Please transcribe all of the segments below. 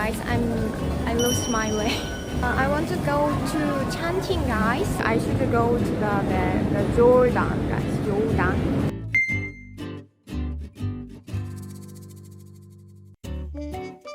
guys. I lost my way. I want to go to Chanting, guys. I should go to the Jordan, guys. Jordan.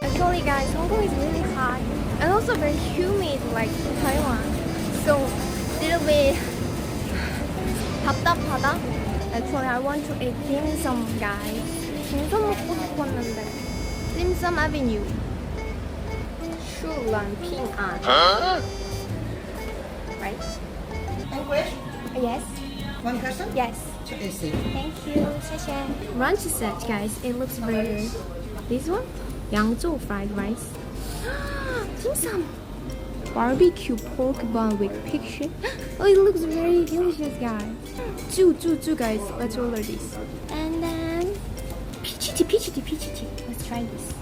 Actually, guys, Hong Kong is really hot and also very humid, like Taiwan. So little bit 답답하다. Actually, I want to eat dim sum, guys. dim sum 먹고 싶었는데. dim sum avenue. 슈란 핑안. Right? One question? Yes. One person? Yes. Easy. Thank you. 谢谢. Lunch set, guys. It looks very good. This one? Yangzhou fried rice. dim sum. Barbecue pork bun with picture. Oh, it looks very delicious, guys. Two, guys. Let's order this. And then peachy tea. Let's try this.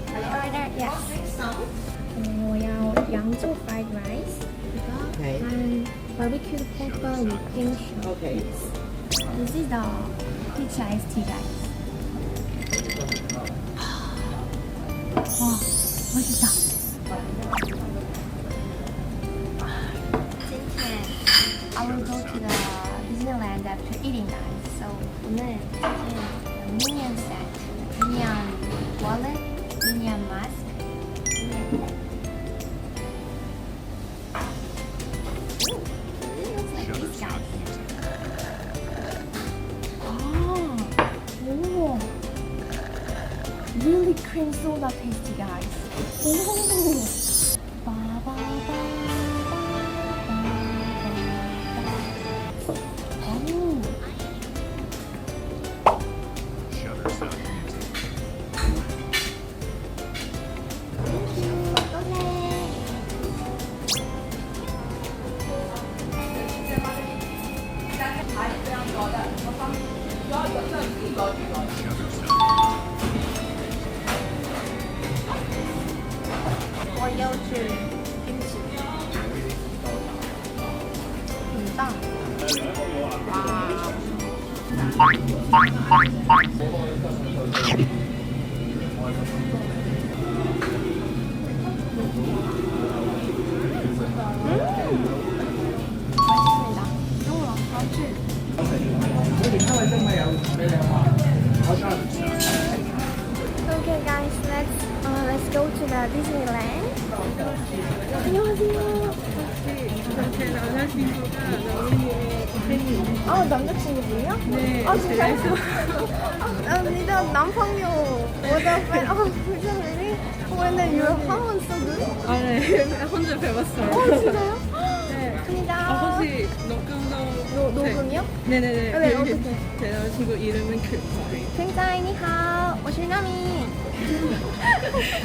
Order, yes. Oh, yeah, Yangzhou fried rice. Okay. And barbecue pork bun with picture. Okay. This is the peach iced tea, guys. Wow, 맛있다. I will go to the Disneyland after eating, guys. So 오늘 minion set, minion wallet, minion mask. It looks like this, guys. Oh, really cream soda tasty, guys. Oh. Okay, guys, let's go to the Disneyland. 안녕하세요. 제 남자친구가 나민이의 팬이에요. 아, 남자친구분이요? 네. 아, 진짜요? 감사합니다. 남편요. What a friend. Oh, really? When your husband so good? 아, 네. 혼자 배웠어요. 진짜요? 네. 감사합니다. 혹시 녹음이요? 네네네. 네, 여기 어떻게? 제 남자친구 이름은 굉장히 你好，我是 Namin.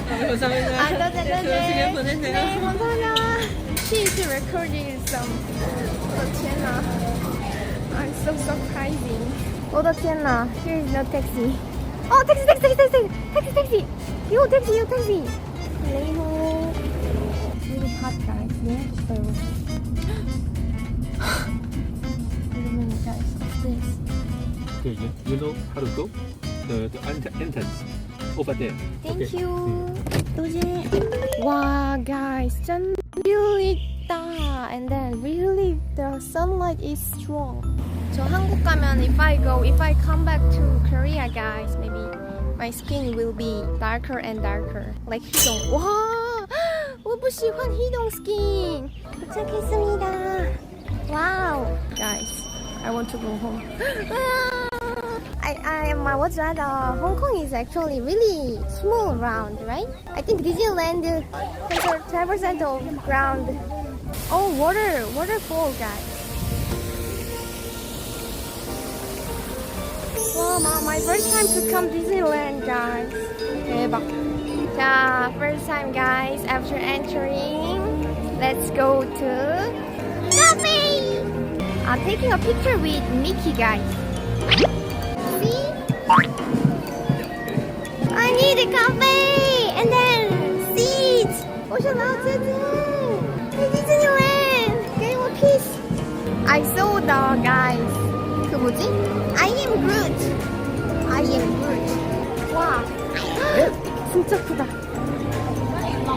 감사합니다. 아, 네. 좋은 시간 보내세요. 네, 감사합니다. She is recording some. 我的天哪 I'm so surprising. 我的天哪 Here is no taxi. Oh, taxi. You taxi. Hello. Really hot, guys. Yeah. So. Guys, what's this? Okay, you know how to go? The entrance over there. Thank you. 도제. Wow, guys, 짠 really 있다. And then really the sunlight is strong. 저 한국 가면 if I come back to Korea, guys, maybe my skin will be darker and darker. Like 희동. 와, 我不喜欢희동 skin. 도착했습니다. Wow, guys, I want to go home.我觉得 Hong Kong is actually really small round, right? I think Disneyland has 10% of ground. Oh, waterfall, guys. Wow, my first time to come Disneyland, guys. 대박. 자, first time, guys. After entering, let's go to cafe. Taking a picture with Mickey, guys. See? I need a cafe and then seats. 我想要这间 Disneyland. 给我 kiss. I saw the guys. 그 뭐지? I am Groot. 와, 진짜 크다.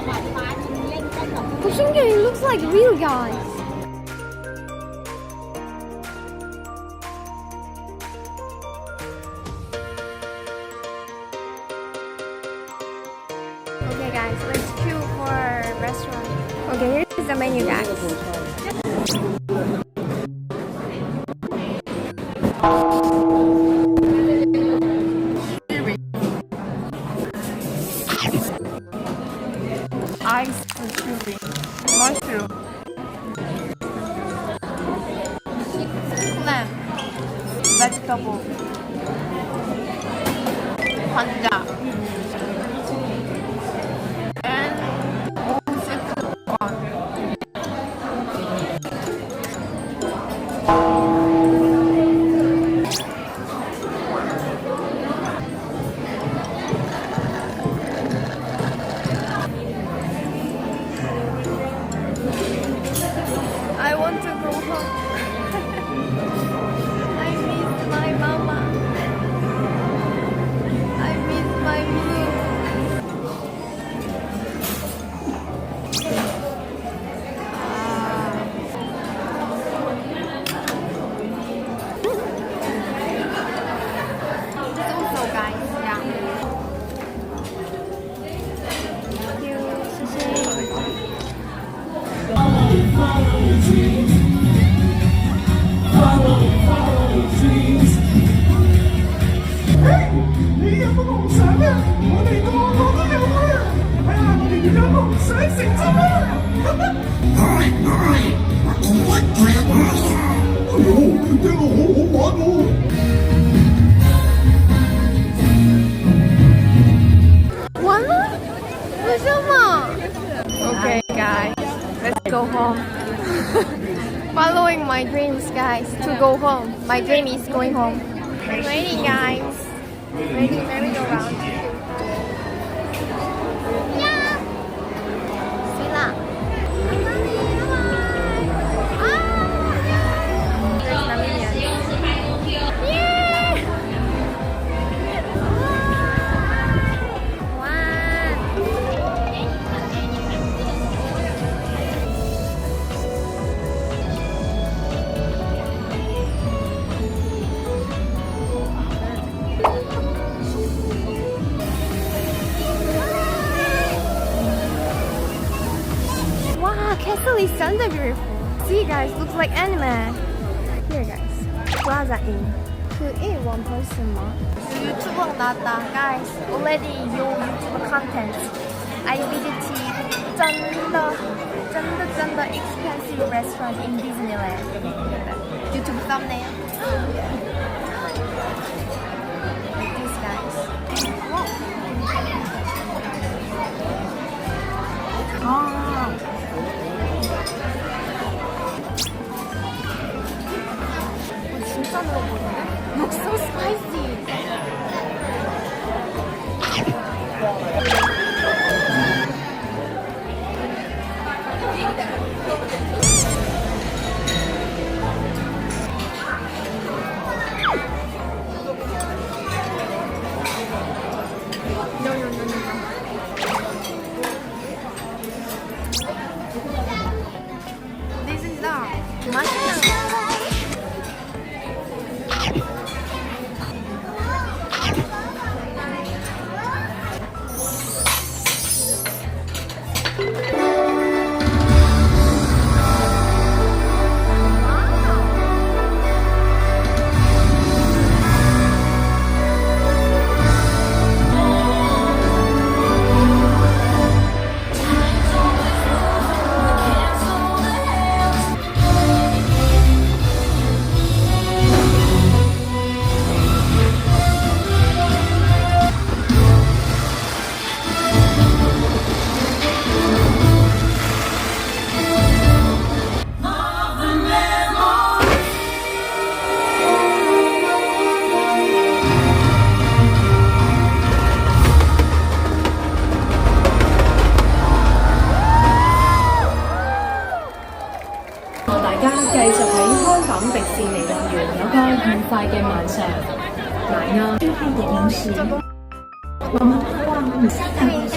好新奇 ，it looks like real guys. Okay guys, let's queue for restaurant. Okay, here's the menu guys. Ice chili, mushroom, lamb, vegetable, panja, and seafood corn. I want to go home. I miss my mama. I miss my meal. This also guys, yeah. Thank you. 谢谢。你有個夢想啊！我哋個個都有啊！睇下我哋要有夢想成真啊！聽落好好玩喎！完了？为什么 ？Okay, guys, let's go home. Following my dreams, guys, to go home. My dream is going home. Ready, guys? Ready, merry-go-round. Yeah. See lah. There's Namin. Yeah. Castle is so beautiful. See guys, looks like anime. Here guys, Plaza Inn. To eat one person more. 유튜버 나왔다. Guys, already your YouTube content. I visited 쩐다 expensive restaurant in Disneyland. YouTube thumbnail. Like this guys. Ah. 진짜 매워 보이네. Looks so spicy. This is the mushroom.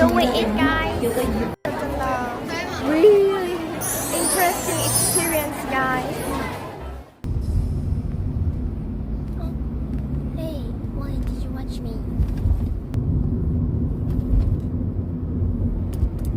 Doing it, guys. me.